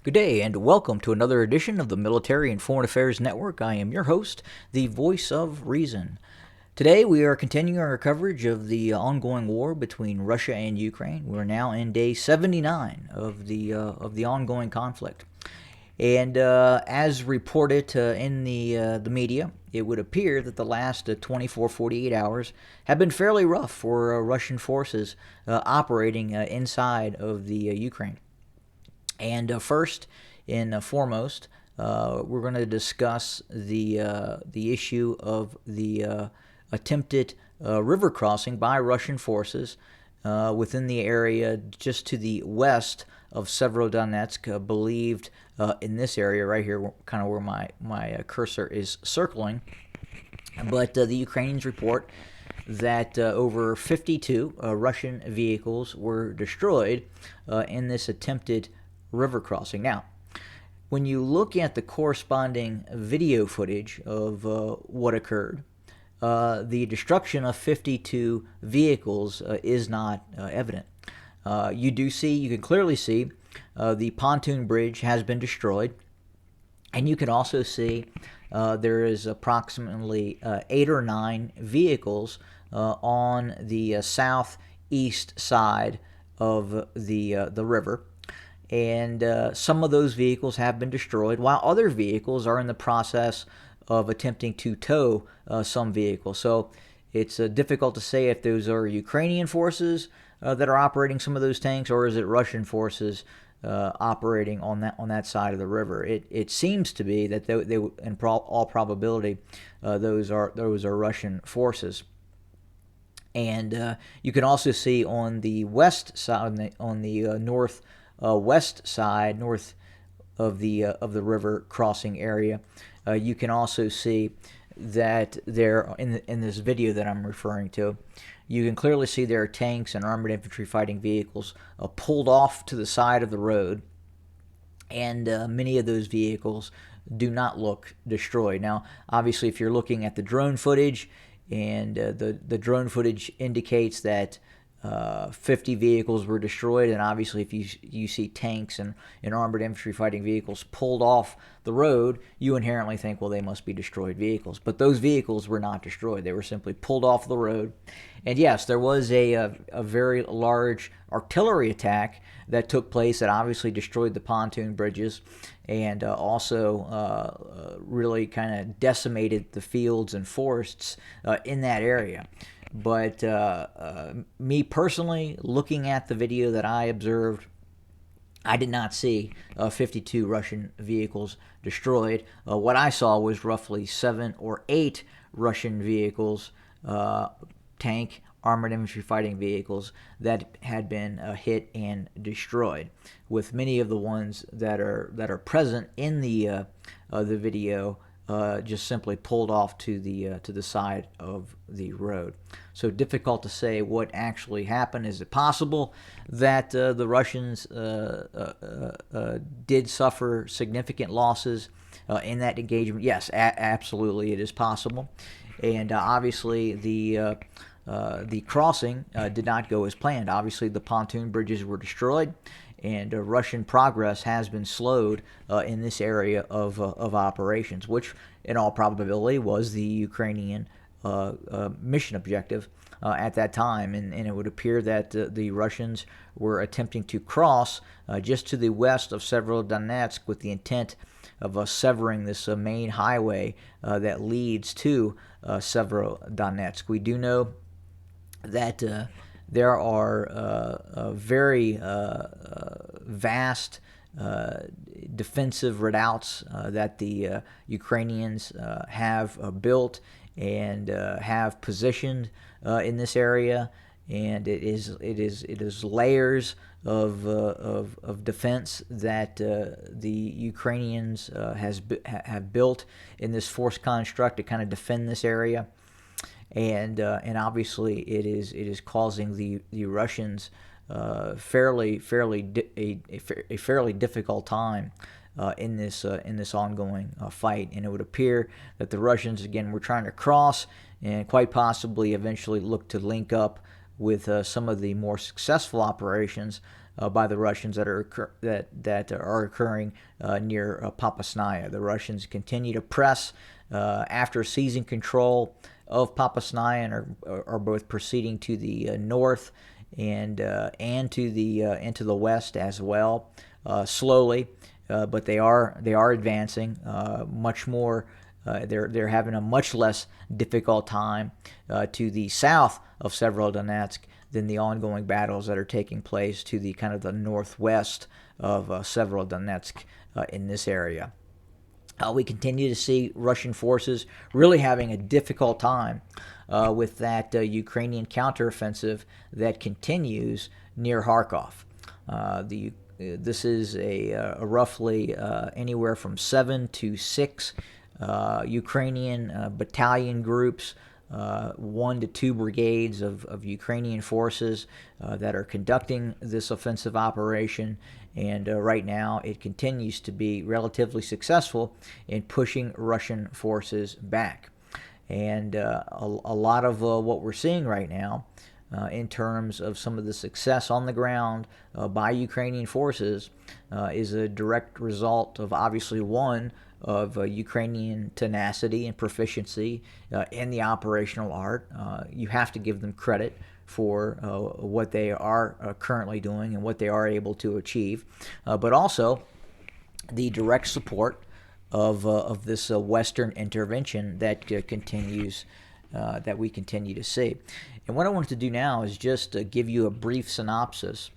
Good day, and welcome to another edition of the Military and Foreign Affairs Network. I am your host, the voice of reason. Today, we are continuing our coverage of the ongoing war between Russia and Ukraine. We're now in day 79 of the ongoing conflict, and as reported in the media, it would appear that the last 48 hours have been fairly rough for Russian forces operating inside of the Ukraine. And first and foremost, we're going to discuss the issue of the attempted river crossing by Russian forces within the area just to the west of Severodonetsk, believed in this area right here, kind of where my cursor is circling. But the Ukrainians report that over 52 Russian vehicles were destroyed in this attempted river crossing. Now, when you look at the corresponding video footage of what occurred, the destruction of 52 vehicles is not evident. You can clearly see the pontoon bridge has been destroyed, and you can also see there is approximately 8 or 9 vehicles on the southeast side of the river. And some of those vehicles have been destroyed, while other vehicles are in the process of attempting to tow some vehicles. So it's difficult to say if those are Ukrainian forces that are operating some of those tanks, or is it Russian forces operating on that side of the river. It seems to be that they in all probability, those are Russian forces. And you can also see on the west side, on the north west side, north of the river crossing area, you can also see that there in this video that I'm referring to, you can clearly see there are tanks and armored infantry fighting vehicles pulled off to the side of the road, and many of those vehicles do not look destroyed. Now, obviously, if you're looking at the drone footage, and the drone footage indicates that 50 vehicles were destroyed, and obviously if you see tanks and armored infantry fighting vehicles pulled off the road, you inherently think, well, they must be destroyed vehicles. But those vehicles were not destroyed. They were simply pulled off the road. And yes, there was a very large artillery attack that took place that obviously destroyed the pontoon bridges, and also really kind of decimated the fields and forests in that area. But me personally, looking at the video that I observed, I did not see 52 Russian vehicles destroyed. What I saw was roughly 7 or 8 Russian vehicles, tank, armored infantry fighting vehicles, that had been hit and destroyed, with many of the ones that are present in the video just simply pulled off to the side of the road. So difficult to say what actually happened. Is it possible that the Russians did suffer significant losses in that engagement? Yes, absolutely, it is possible. And obviously the crossing did not go as planned. Obviously, the pontoon bridges were destroyed, and Russian progress has been slowed in this area of operations, which in all probability was the Ukrainian mission objective at that time. And it would appear that the Russians were attempting to cross just to the west of Severodonetsk with the intent of severing this main highway that leads to Severodonetsk. We do know that there are very vast defensive redoubts that the Ukrainians have built and have positioned in this area, and it is layers of defense that the Ukrainians have built in this force construct to kind of defend this area. And obviously it is causing the Russians a fairly difficult time in this ongoing fight. And it would appear that the Russians again were trying to cross and quite possibly eventually look to link up with some of the more successful operations by the Russians that are occurring near Popasnaya. The Russians continue to press after seizing control of Popasnaya and are both proceeding to the north and to the west as well, slowly, but they are advancing much more. They're having a much less difficult time to the south of Severodonetsk than the ongoing battles that are taking place to the kind of the northwest of Severodonetsk in this area. We continue to see Russian forces really having a difficult time with that Ukrainian counteroffensive that continues near Kharkov. This is a roughly anywhere from 7 to 6 Ukrainian battalion groups, 1 to 2 brigades of Ukrainian forces that are conducting this offensive operation. And right now it continues to be relatively successful in pushing Russian forces back. And a lot of what we're seeing right now in terms of some of the success on the ground by Ukrainian forces is a direct result of, obviously, one, of Ukrainian tenacity and proficiency in the operational art. You have to give them credit for what they are currently doing and what they are able to achieve, but also the direct support of this Western intervention that continues, that we continue to see. And what I wanted to do now is just give you a brief synopsis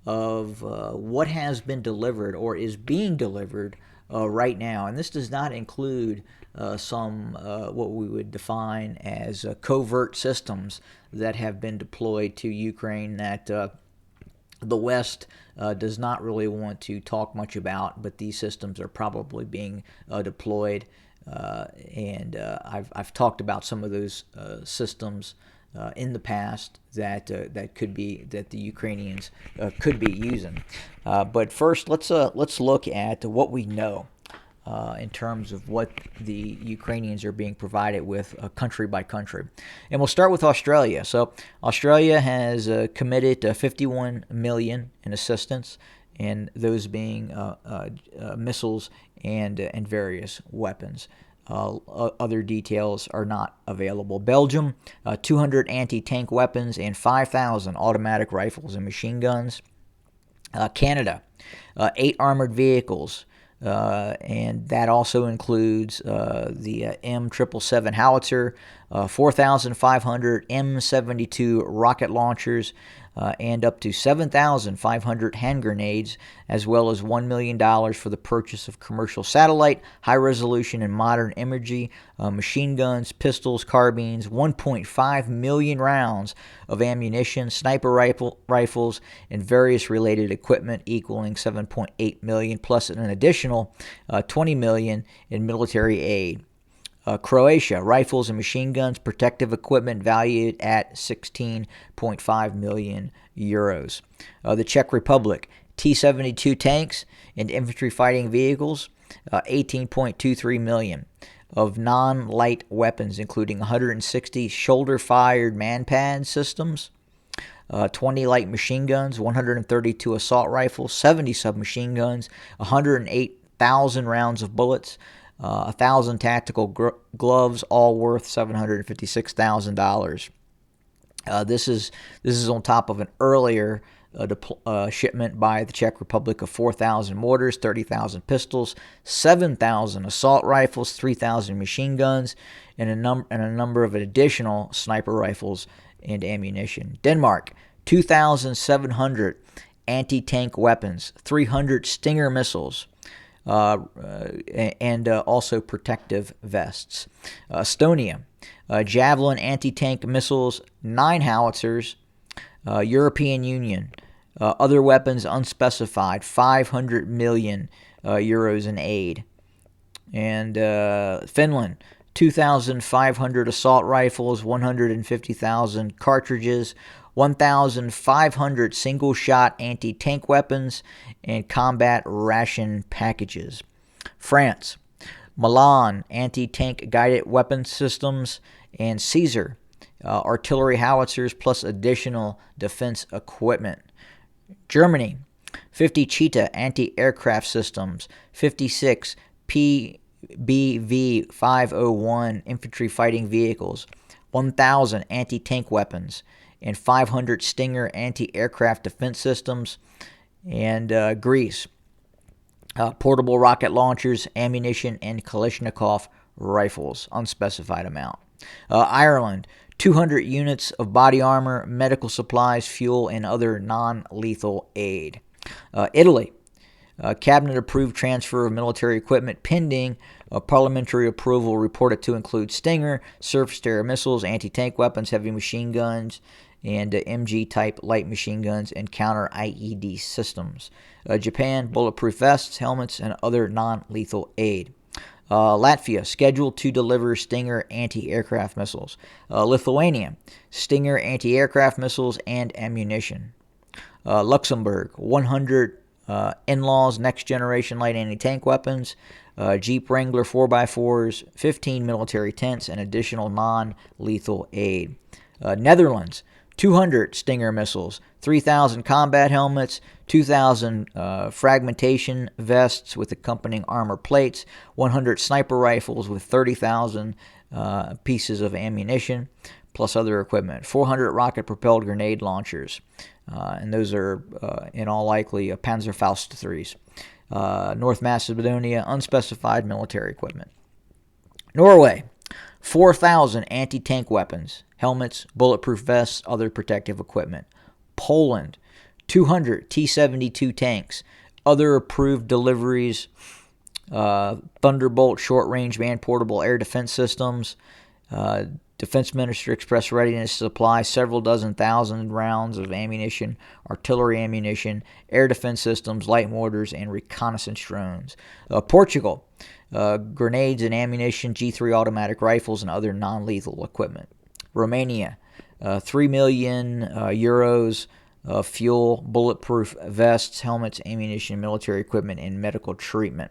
of what has been delivered or is being delivered right now. And this does not include some what we would define as covert systems that have been deployed to Ukraine that the West does not really want to talk much about, but these systems are probably being deployed. And I've talked about some of those systems in the past that the Ukrainians could be using. But first, let's look at what we know in terms of what the Ukrainians are being provided with country by country. And we'll start with Australia. So Australia has committed $51 million in assistance, and those being missiles and various weapons. Other details are not available. Belgium, 200 anti-tank weapons and 5,000 automatic rifles and machine guns. Canada, 8 armored vehicles, and that also includes the M777 howitzer, 4,500 M72 rocket launchers, and up to 7,500 hand grenades, as well as $1 million for the purchase of commercial satellite, high-resolution and modern imagery, machine guns, pistols, carbines, 1.5 million rounds of ammunition, sniper rifles, and various related equipment equaling $7.8 million, plus an additional $20 million in military aid. Croatia, rifles and machine guns, protective equipment valued at 16.5 million euros. The Czech Republic, T-72 tanks and infantry fighting vehicles, 18.23 million. Of non-light weapons, including 160 shoulder-fired man-pad systems, 20 light machine guns, 132 assault rifles, 70 submachine guns, 108,000 rounds of bullets, 1,000 tactical gloves, all worth $756,000. This is on top of an earlier shipment by the Czech Republic of 4,000 mortars, 30,000 pistols, 7,000 assault rifles, 3,000 machine guns, and a number of additional sniper rifles and ammunition. Denmark, 2,700 anti-tank weapons, 300 Stinger missiles, and also protective vests. Estonia, Javelin anti-tank missiles, 9 howitzers. European Union, other weapons unspecified, 500 million euros in aid. And Finland, 2,500 assault rifles, 150,000 cartridges, 1,500 single-shot anti-tank weapons, and combat ration packages. France, Milan anti-tank guided weapon systems, and Caesar artillery howitzers plus additional defense equipment. Germany, 50 Cheetah anti-aircraft systems, 56 PBV-501 infantry fighting vehicles, 1,000 anti-tank weapons, and 500 Stinger anti-aircraft defense systems. And Greece, portable rocket launchers, ammunition, and Kalashnikov rifles, unspecified amount. Ireland, 200 units of body armor, medical supplies, fuel, and other non-lethal aid. Italy, cabinet-approved transfer of military equipment pending parliamentary approval reported to include Stinger, surface-to-air missiles, anti-tank weapons, heavy machine guns, and MG-type light machine guns and counter-IED systems. Japan, bulletproof vests, helmets, and other non-lethal aid. Latvia, scheduled to deliver Stinger anti-aircraft missiles. Lithuania, Stinger anti-aircraft missiles and ammunition. Luxembourg, 100 in-laws next-generation light anti-tank weapons, Jeep Wrangler 4x4s, 15 military tents, and additional non-lethal aid. Netherlands, 200 Stinger missiles, 3,000 combat helmets, 2,000 fragmentation vests with accompanying armor plates, 100 sniper rifles with 30,000 pieces of ammunition, plus other equipment, 400 rocket-propelled grenade launchers, and those are, in all likely, Panzerfaust 3s. North Macedonia, unspecified military equipment. Norway, 4,000 anti-tank weapons, helmets, bulletproof vests, other protective equipment. Poland, 200 T-72 tanks, other approved deliveries, Thunderbolt short-range man-portable air defense systems. Defense Minister expressed readiness to supply several dozen thousand rounds of ammunition, artillery ammunition, air defense systems, light mortars, and reconnaissance drones. Portugal, grenades and ammunition, G3 automatic rifles, and other non-lethal equipment. Romania, 3 million euros of fuel, bulletproof vests, helmets, ammunition, military equipment, and medical treatment.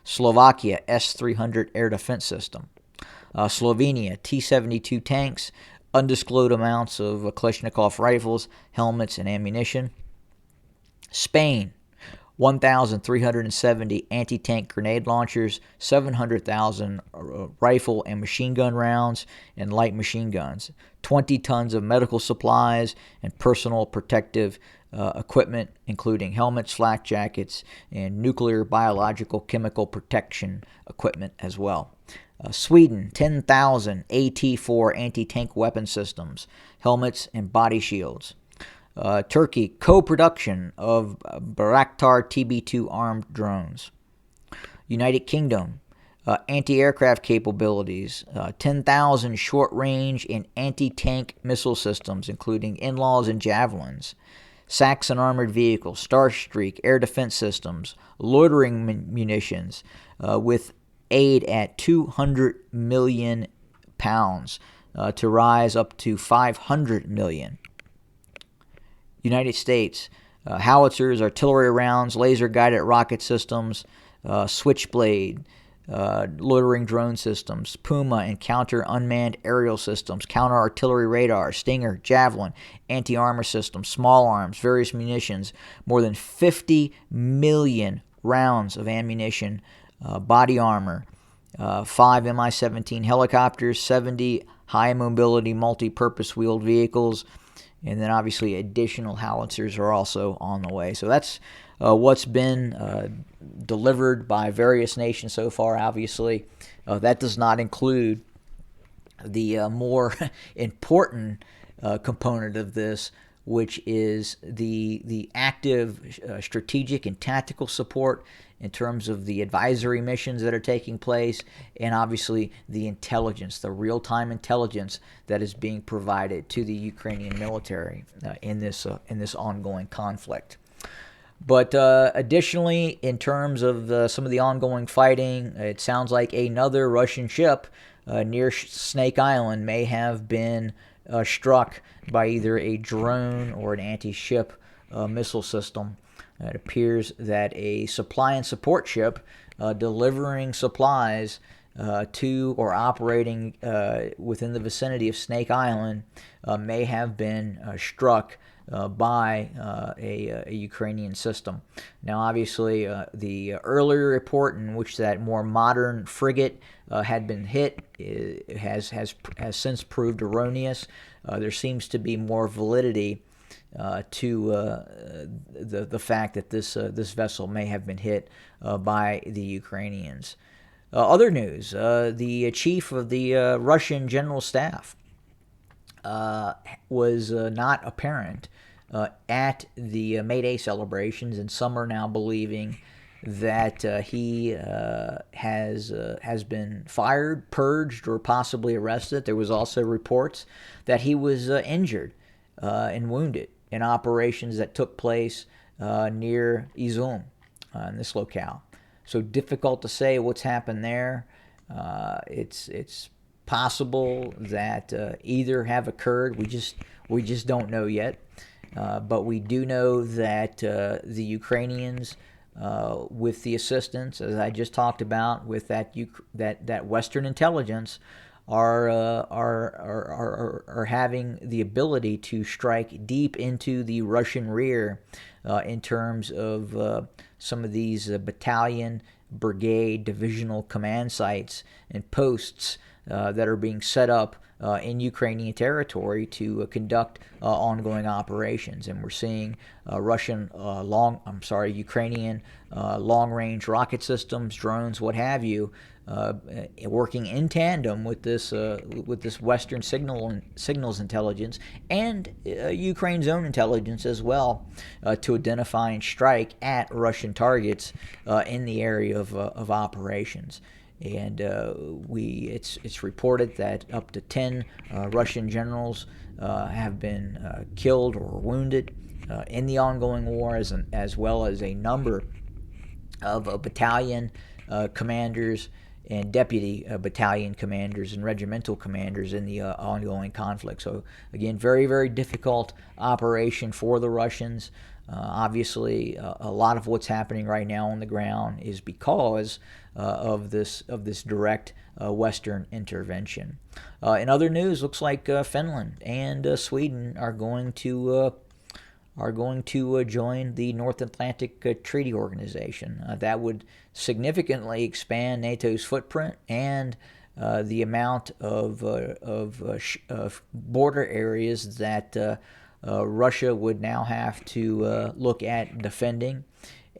Slovakia, S-300 air defense system. Slovenia, T-72 tanks, undisclosed amounts of Kalashnikov rifles, helmets, and ammunition. Spain, 1,370 anti-tank grenade launchers, 700,000 rifle and machine gun rounds, and light machine guns, 20 tons of medical supplies and personal protective equipment, including helmets, flak jackets, and nuclear, biological, chemical protection equipment as well. Sweden, 10,000 AT-4 anti-tank weapon systems, helmets, and body shields. Turkey, co-production of Bayraktar TB2 armed drones. United Kingdom, anti-aircraft capabilities, 10,000 short-range and anti-tank missile systems, including in-laws and javelins. Saxon armored vehicles, Starstreak air defense systems, loitering munitions, with aid at 200 million pounds to rise up to 500 million. United States, howitzers, artillery rounds, laser-guided rocket systems, Switchblade, loitering drone systems, Puma and counter-unmanned aerial systems, counter-artillery radar, Stinger, Javelin, anti-armor systems, small arms, various munitions, more than 50 million rounds of ammunition, body armor, 5 Mi-17 helicopters, 70 high-mobility multi-purpose wheeled vehicles, and then obviously additional howitzers are also on the way. So that's what's been delivered by various nations so far, obviously. That does not include the more important component of this, which is the active strategic and tactical support in terms of the advisory missions that are taking place, and obviously the intelligence, the real-time intelligence that is being provided to the Ukrainian military in this ongoing conflict. But additionally, in terms of some of the ongoing fighting, it sounds like another Russian ship near Snake Island may have been struck by either a drone or an anti-ship missile system. It appears that a supply and support ship delivering supplies to or operating within the vicinity of Snake Island may have been struck by a Ukrainian system. Now, obviously, the earlier report in which that more modern frigate had been hit has since proved erroneous. There seems to be more validity to the fact that this vessel may have been hit by the Ukrainians. Other news: the chief of the Russian General Staff was not apparent at the May Day celebrations, and some are now believing that he has been fired, purged, or possibly arrested. There was also reports that he was injured and wounded in operations that took place near Izum in this locale. So difficult to say what's happened there. It's possible that either have occurred. We just don't know yet. But we do know that the Ukrainians, with the assistance, as I just talked about, with that Western intelligence, are having the ability to strike deep into the Russian rear in terms of some of these battalion, brigade, divisional command sites and posts that are being set up in Ukrainian territory to conduct ongoing operations. And we're seeing Ukrainian long-range rocket systems, drones, what have you, working in tandem with this Western signals intelligence and Ukraine's own intelligence as well to identify and strike at Russian targets in the area of operations. And it's reported that up to 10 Russian generals have been killed or wounded in the ongoing war, as well as a number of battalion commanders and deputy battalion commanders and regimental commanders in the ongoing conflict. So again, very, very difficult operation for the Russians. Obviously, a lot of what's happening right now on the ground is because of this direct Western intervention. In other news, looks like Finland and Sweden are going to join the North Atlantic Treaty Organization. That would significantly expand NATO's footprint and the amount of border areas that Russia would now have to look at defending,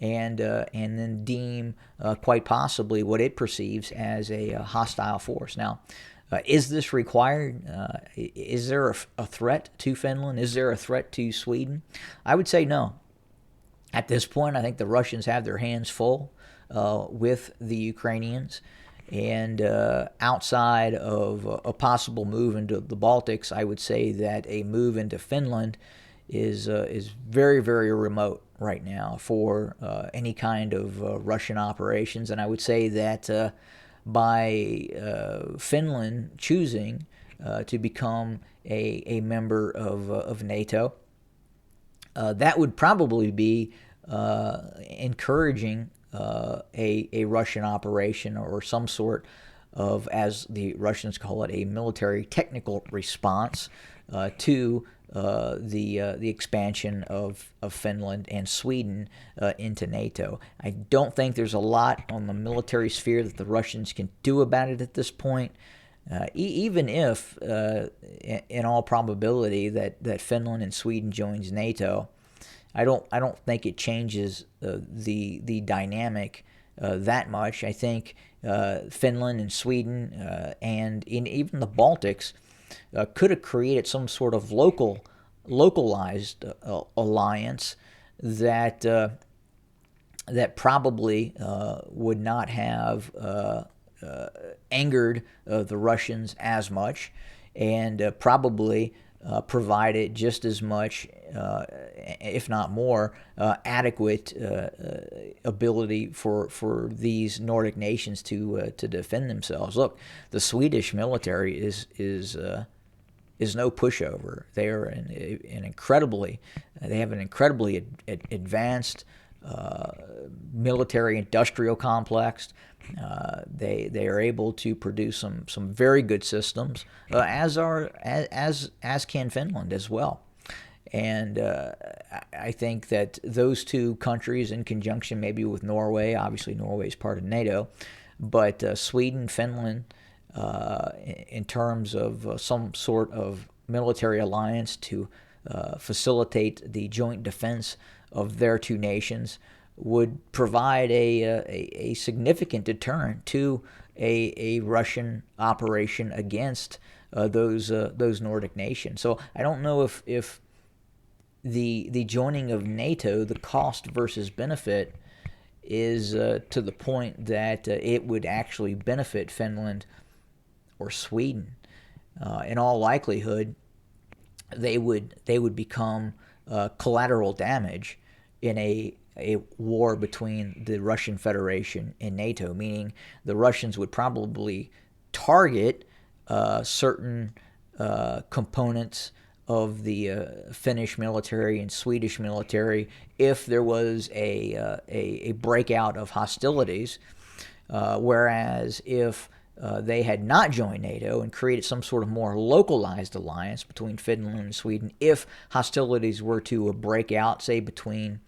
and then deem quite possibly what it perceives as a hostile force. Now, is this required? Is there a threat to Finland? Is there a threat to Sweden? I would say no. At this point, I think the Russians have their hands full with the Ukrainians. And outside of a possible move into the Baltics, I would say that a move into Finland is very, very remote right now for any kind of Russian operations. And I would say that by Finland choosing to become a member of NATO, that would probably be encouraging a Russian operation or some sort of, as the Russians call it, a military technical response to the expansion of Finland and Sweden into NATO. I don't think there's a lot on the military sphere that the Russians can do about it at this point. Even if, in all probability, that Finland and Sweden joins NATO, I don't think it changes the dynamic that much. I think Finland and Sweden and even the Baltics could have created some sort of localized alliance that probably would not have angered the Russians as much, and probably provided just as much, if not more, adequate ability for these Nordic nations to defend themselves. Look, the Swedish military is no pushover. They are they have an incredibly advanced military industrial complex. They are able to produce some very good systems, as can Finland as well. And I think that those two countries, in conjunction maybe with Norway, obviously Norway is part of NATO, but Sweden, Finland, in terms of some sort of military alliance to facilitate the joint defense of their two nations, would provide a significant deterrent to a Russian operation against those Nordic nations. So I don't know if the joining of NATO, the cost versus benefit, is to the point that it would actually benefit Finland or Sweden. In all likelihood, they would become collateral damage in a war between the Russian Federation and NATO, meaning the Russians would probably target certain components of the Finnish military and Swedish military if there was a breakout of hostilities, whereas if they had not joined NATO and created some sort of more localized alliance between Finland and Sweden, if hostilities were to break out, say between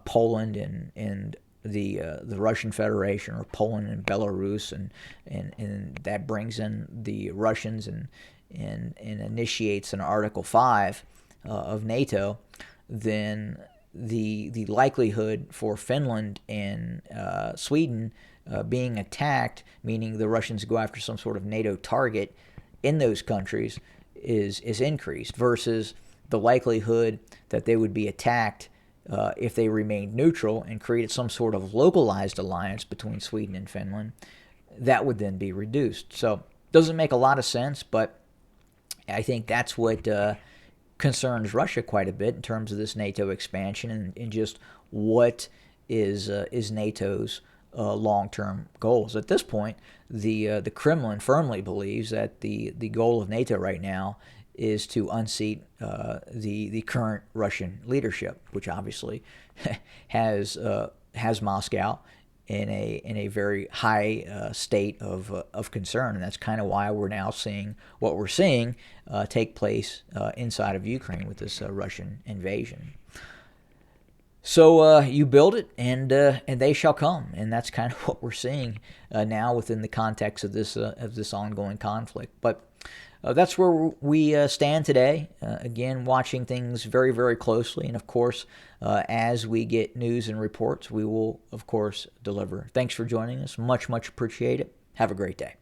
Poland and the Russian Federation, or Poland and Belarus, and that brings in the Russians and initiates an Article 5 of NATO, then the likelihood for Finland and Sweden being attacked, meaning the Russians go after some sort of NATO target in those countries, is increased, versus the likelihood that they would be attacked if they remained neutral and created some sort of localized alliance between Sweden and Finland. That would then be reduced. So doesn't make a lot of sense, but I think that's what concerns Russia quite a bit in terms of this NATO expansion and just what is NATO's long-term goals. At this point, the Kremlin firmly believes that the goal of NATO right now is to unseat the current Russian leadership, which obviously has Moscow in a very high state of concern, and that's kind of why we're now seeing what we're seeing take place inside of Ukraine with this Russian invasion. So you build it, and they shall come, and that's kind of what we're seeing now within the context of this ongoing conflict. But that's where we stand today. Again, watching things very, very closely, and of course, as we get news and reports, we will of course deliver. Thanks for joining us. Much, much appreciate it. Have a great day.